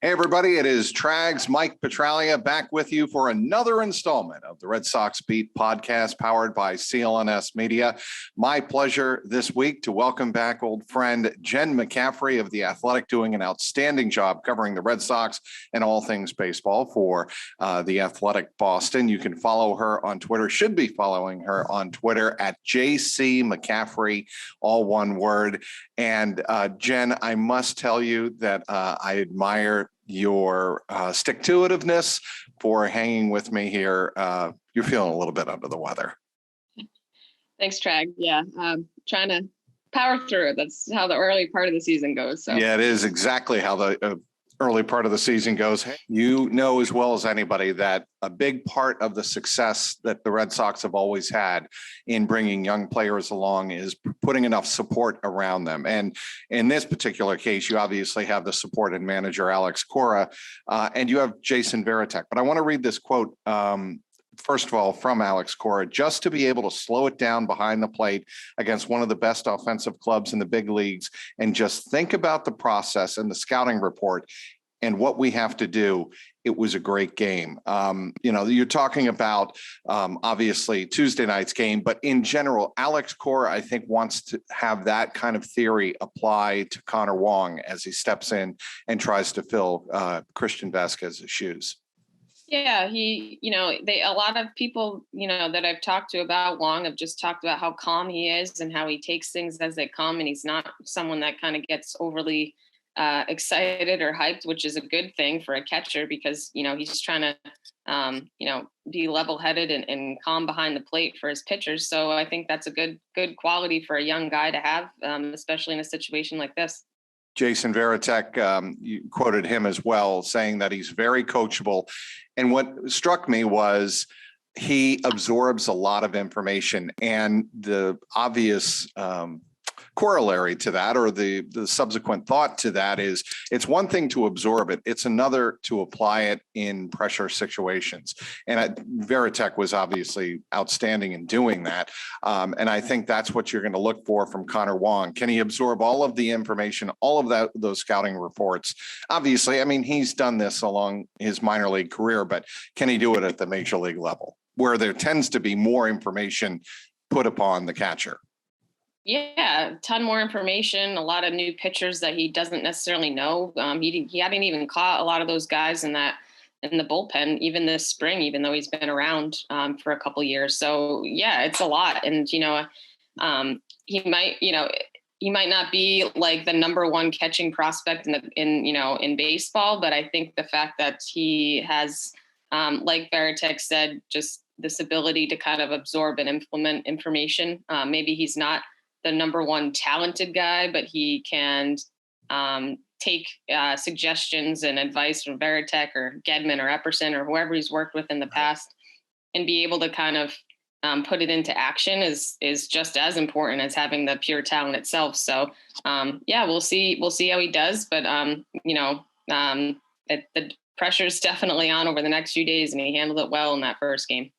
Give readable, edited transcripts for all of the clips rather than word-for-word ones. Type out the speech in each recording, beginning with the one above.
Hey, everybody, it is Trags, Mike Petraglia, back with you for another installment of the Red Sox Beat podcast powered by CLNS Media. My pleasure this week to welcome back old friend Jen McCaffrey of The Athletic, doing an outstanding job covering the Red Sox and all things baseball for The Athletic Boston. You can follow her on Twitter, should be following her on Twitter at JC McCaffrey, all one word. And Jen, I must tell you that I admire your stick-to-itiveness for hanging with me here. You're feeling a little bit under the weather. Thanks, Trag. Yeah, trying to power through. That's how the early part of the season goes. So yeah, it is exactly how the early part of the season goes. You know as well as anybody that a big part of the success that the Red Sox have always had in bringing young players along is putting enough support around them. And in this particular case, you obviously have the support and manager, Alex Cora, and you have Jason Varitek. But I want to read this quote, first of all, from Alex Cora: just to be able to slow it down behind the plate against one of the best offensive clubs in the big leagues and just think about the process and the scouting report and what we have to do. It was a great game. You're talking about obviously Tuesday night's game, but in general, Alex Cora, I think, wants to have that kind of theory apply to Connor Wong as he steps in and tries to fill Christian Vasquez's shoes. Yeah, a lot of people, that I've talked to about Wong have just talked about how calm he is and how he takes things as they come. And he's not someone that kind of gets overly excited or hyped, which is a good thing for a catcher because, he's just trying to, be level-headed and calm behind the plate for his pitchers. So I think that's a good quality for a young guy to have, especially in a situation like this. Jason Varitek, you quoted him as well, saying that he's very coachable. And what struck me was he absorbs a lot of information, and the obvious corollary to that, or the subsequent thought to that, is it's one thing to absorb it. It's another to apply it in pressure situations. And Varitek was obviously outstanding in doing that. And I think that's what you're going to look for from Connor Wong. Can he absorb all of the information, all of those scouting reports? Obviously, I mean, he's done this along his minor league career, but can he do it at the major league level where there tends to be more information put upon the catcher? Yeah, a ton more information, a lot of new pitchers that he doesn't necessarily know. He hadn't even caught a lot of those guys in the bullpen, even this spring, even though he's been around for a couple years. So yeah, it's a lot. And, he might not be like the number one catching prospect in baseball, but I think the fact that he has, like Varitek said, just this ability to kind of absorb and implement information. Maybe he's not the number one talented guy, but he can take suggestions and advice from Varitek or Gedman or Epperson or whoever he's worked with in the past and be able to kind of put it into action is just as important as having the pure talent itself. So we'll see how he does, but the pressure is definitely on over the next few days, and he handled it well in that first game.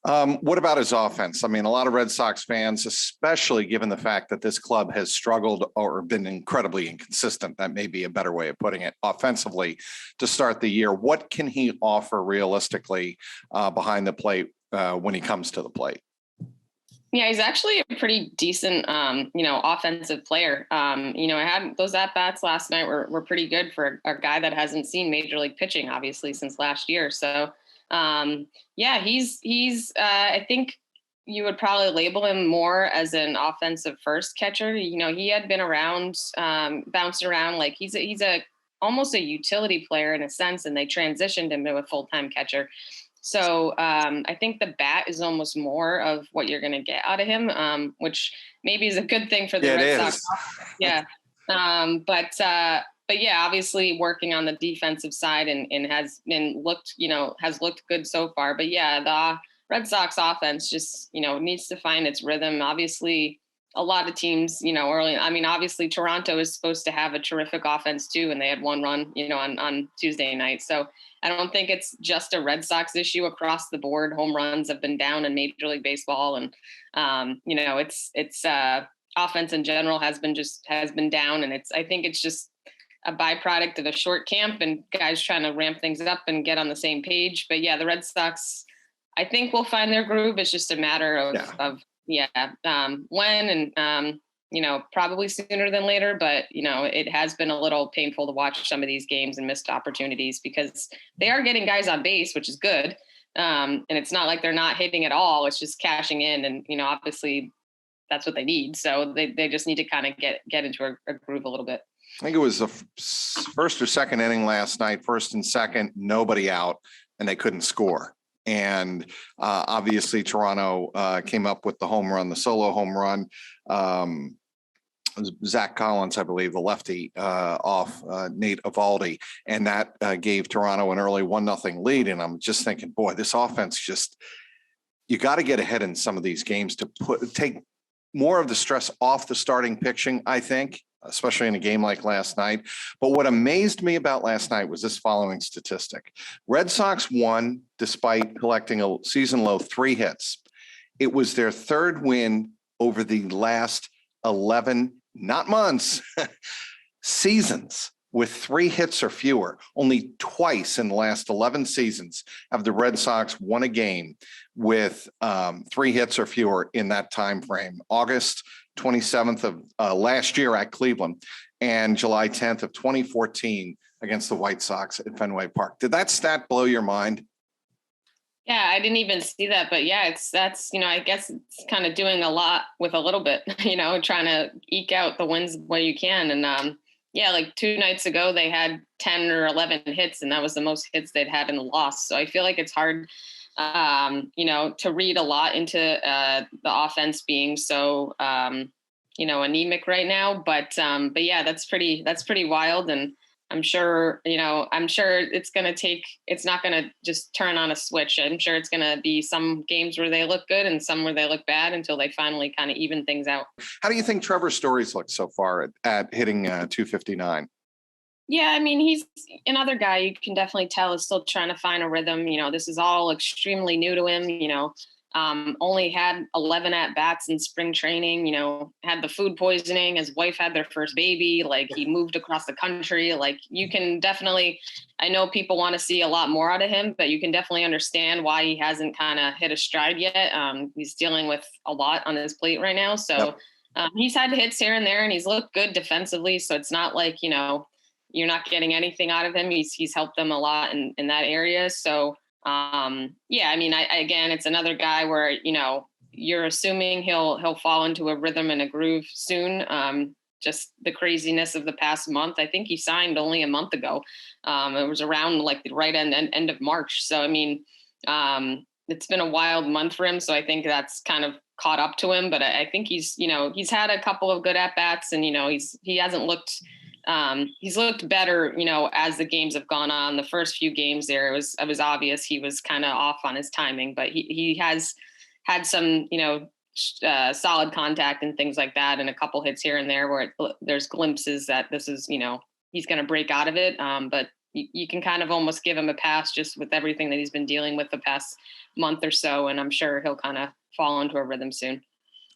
What about his offense? I mean, a lot of Red Sox fans, especially given the fact that this club has struggled or been incredibly inconsistent, that may be a better way of putting it, offensively to start the year. What can he offer realistically behind the plate when he comes to the plate? Yeah, he's actually a pretty decent, offensive player. I had those at-bats last night were pretty good for a guy that hasn't seen major league pitching, obviously, since last year. So, he's I think you would probably label him more as an offensive first catcher. He had been around, bouncing around, like he's almost a utility player in a sense, and they transitioned him to a full-time catcher. So I think the bat is almost more of what you're going to get out of him, which maybe is a good thing for the Red Sox. Yeah. But yeah, obviously working on the defensive side and has looked good so far. But yeah, the Red Sox offense just, needs to find its rhythm. Obviously, a lot of teams, early. I mean, obviously Toronto is supposed to have a terrific offense too, and they had one run, on Tuesday night. So I don't think it's just a Red Sox issue across the board. Home runs have been down in Major League Baseball, and it's offense in general has been down, and I think it's just a byproduct of a short camp and guys trying to ramp things up and get on the same page. But yeah, the Red Sox, I think, will find their groove. It's just a matter of when, and probably sooner than later. But it has been a little painful to watch some of these games and missed opportunities because they are getting guys on base, which is good. And it's not like they're not hitting at all. It's just cashing in, and obviously that's what they need. So they just need to kind of get into a groove a little bit. I think it was the first or second inning last night, first and second, nobody out, and they couldn't score. And obviously Toronto came up with the home run, the solo home run. Zach Collins, I believe, the lefty off Nate Eovaldi, and that gave Toronto an early 1-0 lead. And I'm just thinking, boy, this offense you got to get ahead in some of these games to take more of the stress off the starting pitching, I think, especially in a game like last night. But what amazed me about last night was this following statistic. Red Sox won despite collecting a season low 3 hits. It was their third win over the last 11, not months, seasons with 3 hits or fewer. Only twice in the last 11 seasons have the Red Sox won a game with 3 hits or fewer in that time frame. August 27th of last year at Cleveland and July 10th of 2014 against the White Sox at Fenway Park. Did that stat blow your mind? Yeah, I didn't even see that, but yeah, that's I guess it's kind of doing a lot with a little bit, trying to eke out the wins where you can. And like 2 nights ago, they had 10 or 11 hits, and that was the most hits they'd had in the loss. So I feel like it's hard, to read a lot into the offense being so, anemic right now. But yeah, that's pretty wild. And I'm sure it's not going to just turn on a switch. I'm sure it's going to be some games where they look good and some where they look bad until they finally kind of even things out. How do you think Trevor Story's looked so far at hitting 259? Yeah, I mean, he's another guy you can definitely tell is still trying to find a rhythm. This is all extremely new to him. Only had 11 at-bats in spring training, had the food poisoning. His wife had their first baby. Like, he moved across the country. Like, you can definitely, I know people want to see a lot more out of him, but you can definitely understand why he hasn't kind of hit a stride yet. He's dealing with a lot on his plate right now. So he's had hits here and there, and he's looked good defensively. So it's not like, you're not getting anything out of him. He's helped them a lot in that area. So, I mean, again, it's another guy where, you're assuming he'll fall into a rhythm and a groove soon. Just the craziness of the past month. I think he signed only a month ago. It was around like the right end of March. So, I mean, it's been a wild month for him. So I think that's kind of caught up to him, but I think he's had a couple of good at bats, and, he hasn't looked, he's looked better, as the games have gone on. The first few games there, it was obvious he was kind of off on his timing, but he has had some, solid contact and things like that, and a couple hits here and there where there's glimpses that this is, he's going to break out of it. But you can kind of almost give him a pass just with everything that he's been dealing with the past month or so. And I'm sure he'll kind of fall into a rhythm soon.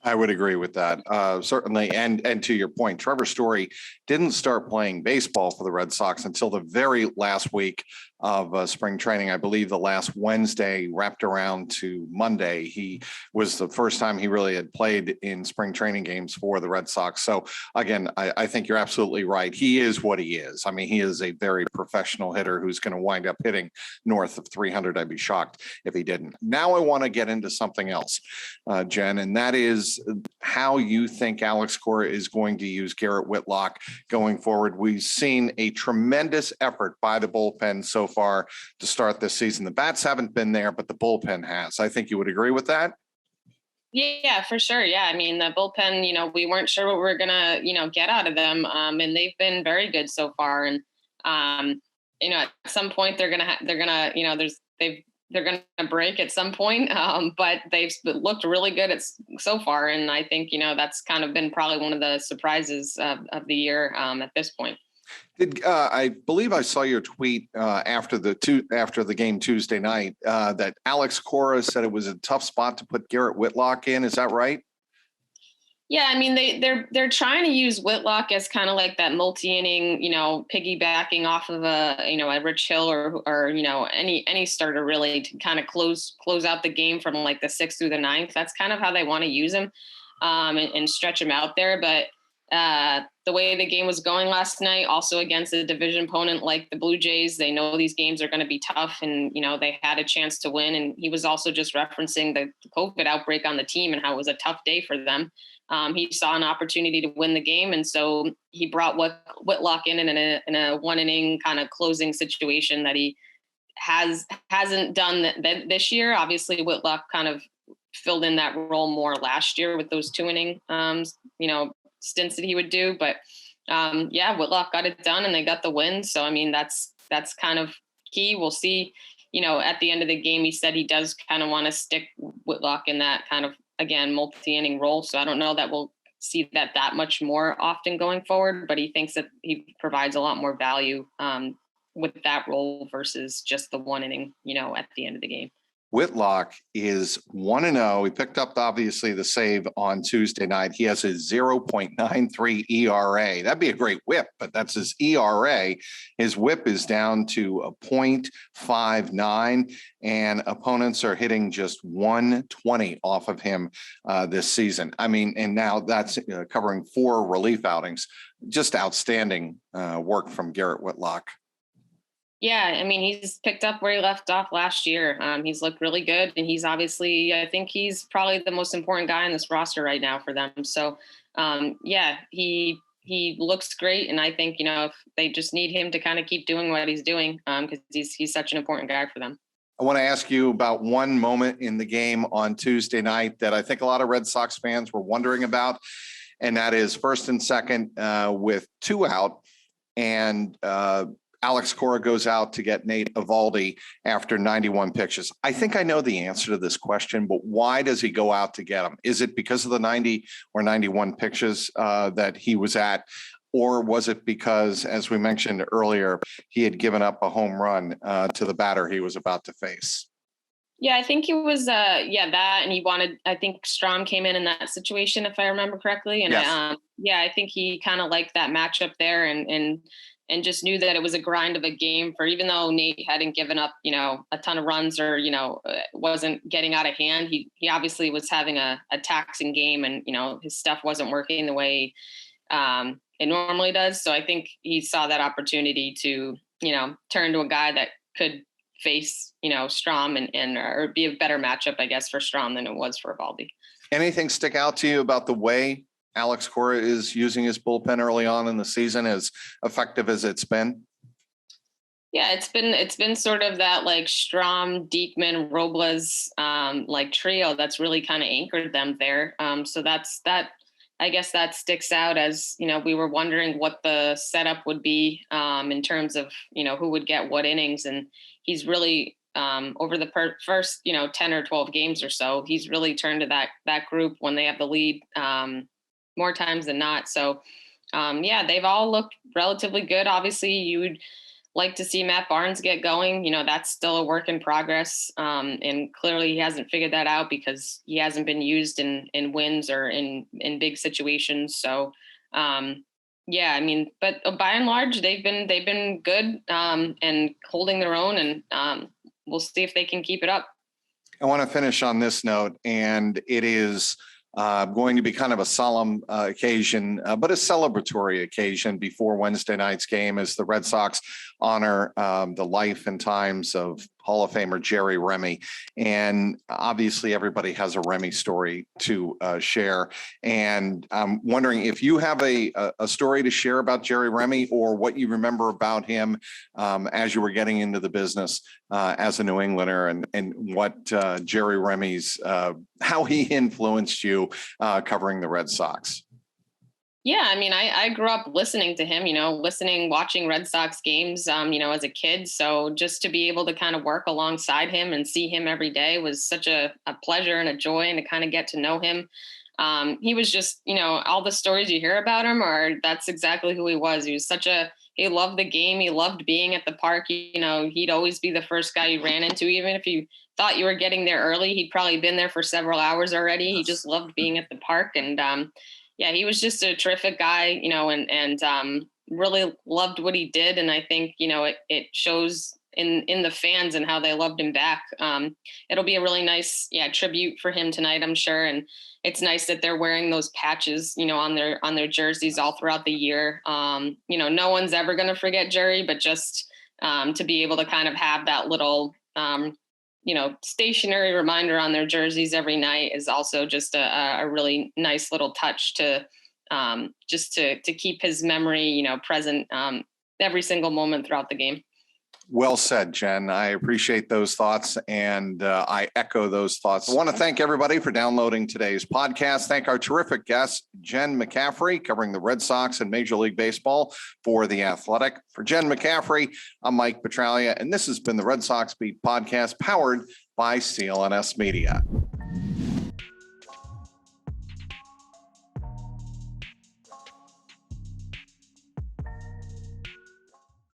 I would agree with that, certainly. And to your point, Trevor Story didn't start playing baseball for the Red Sox until the very last week of spring training. I believe the last Wednesday wrapped around to Monday. He was the first time he really had played in spring training games for the Red Sox. So again, I think you're absolutely right. He is what he is. I mean, he is a very professional hitter who's going to wind up hitting north of 300. I'd be shocked if he didn't. Now I want to get into something else, Jen, and that is how you think Alex Cora is going to use Garrett Whitlock going forward. We've seen a tremendous effort by the bullpen so far to start this season. The bats haven't been there, but the bullpen has. I think you would agree with that. Yeah, for sure. Yeah. I mean, the bullpen, we weren't sure what we were going to, get out of them. And they've been very good so far. And, at some point they're going to break at some point. But they've looked really good so far. And I think, that's kind of been probably one of the surprises of the year at this point. I believe I saw your tweet after the game Tuesday night that Alex Cora said it was a tough spot to put Garrett Whitlock in. Is that right? Yeah, I mean they're trying to use Whitlock as kind of like that multi-inning, piggybacking off of a Rich Hill or any starter really to kind of close out the game from like the sixth through the ninth. That's kind of how they want to use him, and stretch him out there. But the way the game was going last night, also against a division opponent like the Blue Jays, they know these games are going to be tough, and they had a chance to win. And he was also just referencing the COVID outbreak on the team and how it was a tough day for them. He saw an opportunity to win the game, and so he brought Whitlock in a one inning kind of closing situation that he hasn't done this year. Obviously, Whitlock kind of filled in that role more last year with those 2 inning stints that he would do. But Whitlock got it done, and they got the win. So I mean that's kind of key. We'll see. At the end of the game, he said he does kind of want to stick Whitlock in that kind of, again, multi-inning role. So I don't know that we'll see that much more often going forward, but he thinks that he provides a lot more value with that role versus just the 1 inning, at the end of the game. Whitlock is 1-0. He picked up, obviously, the save on Tuesday night. He has a 0.93 ERA. That'd be a great whip, but that's his ERA. His whip is down to a 0.59, and opponents are hitting just 120 off of him this season. I mean, and now that's covering 4 relief outings. Just outstanding work from Garrett Whitlock. Yeah, I mean, he's picked up where he left off last year. He's looked really good, and he's obviously, I think he's probably the most important guy in this roster right now for them. So, he looks great, and I think, if they just need him to kind of keep doing what he's doing, because he's such an important guy for them. I want to ask you about one moment in the game on Tuesday night that I think a lot of Red Sox fans were wondering about, and that is first and second with 2 out, and Alex Cora goes out to get Nate Eovaldi after 91 pitches. I think I know the answer to this question, but why does he go out to get him? Is it because of the 90 or 91 pitches that he was at? Or was it because, as we mentioned earlier, he had given up a home run to the batter he was about to face? Yeah, I think it was, that, and he wanted, I think Strom came in that situation, if I remember correctly. And yes. I think he kind of liked that matchup there and just knew that it was a grind of a game for, even though Nate hadn't given up, a ton of runs or, wasn't getting out of hand. He obviously was having a taxing game, and, his stuff wasn't working the way it normally does. So I think he saw that opportunity to, turn to a guy that could face, Strom or be a better matchup, I guess, for Strom than it was for Eovaldi. Anything stick out to you about the way Alex Cora is using his bullpen early on in the season, as effective as it's been? Yeah, it's been sort of that like Strom, Diekman, Robles like trio that's really kind of anchored them there. So I guess that sticks out as, we were wondering what the setup would be in terms of, who would get what innings. And he's really over the first, 10 or 12 games or so, he's really turned to that group when they have the lead more times than not. So, they've all looked relatively good. Obviously, you would like to see Matt Barnes get going. That's still a work in progress. And clearly he hasn't figured that out because he hasn't been used in wins or in big situations. So, but by and large, they've been good and holding their own, and we'll see if they can keep it up. I want to finish on this note, and it is going to be kind of a solemn occasion, but a celebratory occasion before Wednesday night's game as the Red Sox honor the life and times of Hall of Famer Jerry Remy. And obviously everybody has a Remy story to share. And I'm wondering if you have a story to share about Jerry Remy, or what you remember about him as you were getting into the business as a New Englander, and what Jerry Remy's, how he influenced you covering the Red Sox. Yeah, I mean, I grew up listening to him, watching Red Sox games, as a kid. So just to be able to kind of work alongside him and see him every day was such a pleasure and a joy, and to kind of get to know him. He was just, all the stories you hear about him that's exactly who he was. He loved the game. He loved being at the park. He'd always be the first guy you ran into, even if you thought you were getting there early. He'd probably been there for several hours already. He just loved being at the park. And, Yeah, he was just a terrific guy, and really loved what he did. And I think, it shows in the fans and how they loved him back. It'll be a really nice, tribute for him tonight, I'm sure. And it's nice that they're wearing those patches, on their jerseys all throughout the year. No one's ever going to forget Jerry, but just to be able to kind of have that little, stationary reminder on their jerseys every night is also just a really nice little touch to just to keep his memory, present every single moment throughout the game. Well said, Jen. I appreciate those thoughts, and I echo those thoughts. I want to thank everybody for downloading today's podcast. Thank our terrific guest, Jen McCaffrey, covering the Red Sox and Major League Baseball for The Athletic. For Jen McCaffrey, I'm Mike Petraglia, and this has been the Red Sox Beat podcast, powered by CLNS Media.